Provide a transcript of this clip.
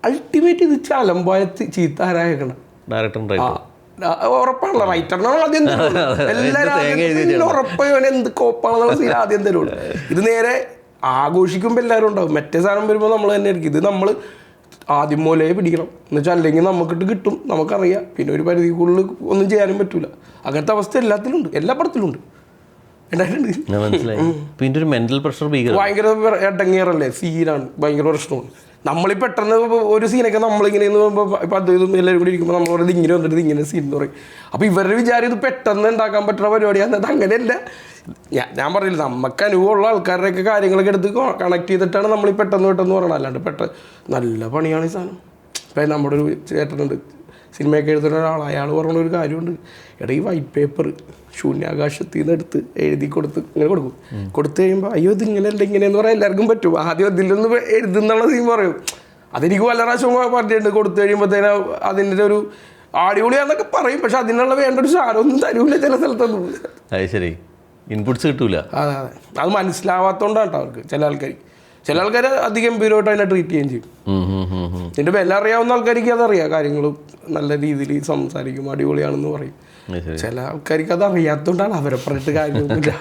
Ultimate ഇത് ചലമ്പായ ചീത്ത ആരായക്കണം ഉറപ്പാണല്ലോ റൈറ്ററിനാണ് ആദ്യം എല്ലാവരും ഉറപ്പാണ് എന്ത് കോപ്പാണെന്നുള്ള സീൻ ആദ്യം തരുള്ളൂ. ഇത് നേരെ ആഘോഷിക്കുമ്പോൾ എല്ലാവരും ഉണ്ടാവും. മറ്റേ സാധനം വരുമ്പോൾ നമ്മൾ തന്നെ ആയിരിക്കും. ഇത് നമ്മൾ ആദ്യം മൂലേ പിടിക്കണം എന്ന് വെച്ചാൽ അല്ലെങ്കിൽ നമുക്കിട്ട് കിട്ടും, നമുക്കറിയാം. പിന്നെ ഒരു പരിധി കൂടുതൽ ഒന്നും ചെയ്യാനും പറ്റൂല. അങ്ങനത്തെ അവസ്ഥ എല്ലാത്തിലും ഉണ്ട്, എല്ലാ പടത്തിലും ഉണ്ട്. ഭയങ്കര ഇടങ്ങേറല്ലേ സീനാണ്, ഭയങ്കര പ്രശ്നമാണ്. നമ്മളീ പെട്ടെന്ന് ഒരു സീനൊക്കെ നമ്മളിങ്ങനെ ഇപ്പം അതും എല്ലാവരും കൂടി ഇരിക്കുമ്പോൾ നമ്മളോട് ഇങ്ങനെ വന്നിട്ട് ഇങ്ങനെ സീൻ എന്ന് പറയും. അപ്പോൾ ഇവരുടെ വിചാരം ഇത് പെട്ടെന്ന് ഉണ്ടാക്കാൻ പറ്റുന്ന പരിപാടിയാണ്. അത് അങ്ങനെയല്ല. ഞാൻ പറഞ്ഞില്ല, നമുക്ക് അനുഭവമുള്ള ആൾക്കാരുടെയൊക്കെ കാര്യങ്ങളൊക്കെ എടുത്ത് കണക്ട് ചെയ്തിട്ടാണ് നമ്മൾ ഈ പെട്ടെന്ന് പറയണം. അല്ലാണ്ട് നല്ല പണിയാണ് ഈ സാധനം. ഇപ്പം നമ്മുടെ ഒരു ചേട്ടനുണ്ട്, സിനിമയൊക്കെ എഴുതുന്ന ഒരാൾ. അയാൾ പറഞ്ഞൊരു കാര്യമുണ്ട്, എടാ ഈ വൈറ്റ് പേപ്പർ ശൂന്യാകാശത്തിൽ നിന്ന് എടുത്ത് എഴുതി ഇങ്ങനെ കൊടുത്തു കഴിയുമ്പോൾ അയ്യോ ഇത് ഇങ്ങനെയല്ല ഇങ്ങനെയെന്ന് പറയാൻ എല്ലാവർക്കും പറ്റും. ആദ്യം അതിലൊന്ന് എഴുതുന്നുള്ള സീൻ പറയും. അതെനിക്ക് പല പ്രാവശ്യം പറഞ്ഞിട്ടുണ്ട്. കൊടുത്തു കഴിയുമ്പോഴത്തേന് അതിൻ്റെ ഒരു അടിപൊളിയാന്നൊക്കെ പറയും, പക്ഷെ അതിനുള്ള വേണ്ട ഒരു സാധനമൊന്നും തരൂല ചില സ്ഥലത്തൊന്നും. ശരി, ഇൻപുട്സ് കിട്ടൂല. അതെ, അത് മനസ്സിലാവാത്തോണ്ടാണ് കേട്ടോ അവർക്ക്. ചില ആൾക്കാർ അധിഗംഭീരമായിട്ട് അതിനെ ട്രീറ്റ് ചെയ്യുകയും ചെയ്യും. ഇതിൻ്റെ വില അറിയാവുന്ന ആൾക്കാർക്ക് അതറിയാം, കാര്യങ്ങളും നല്ല രീതിയിൽ സംസാരിക്കും, അടിപൊളിയാണെന്ന് പറയും. ചില ആൾക്കാർക്ക് അത് അറിയാത്തതുകൊണ്ടാണ് അവരെ പറഞ്ഞിട്ട് കാര്യമൊന്നുമില്ല.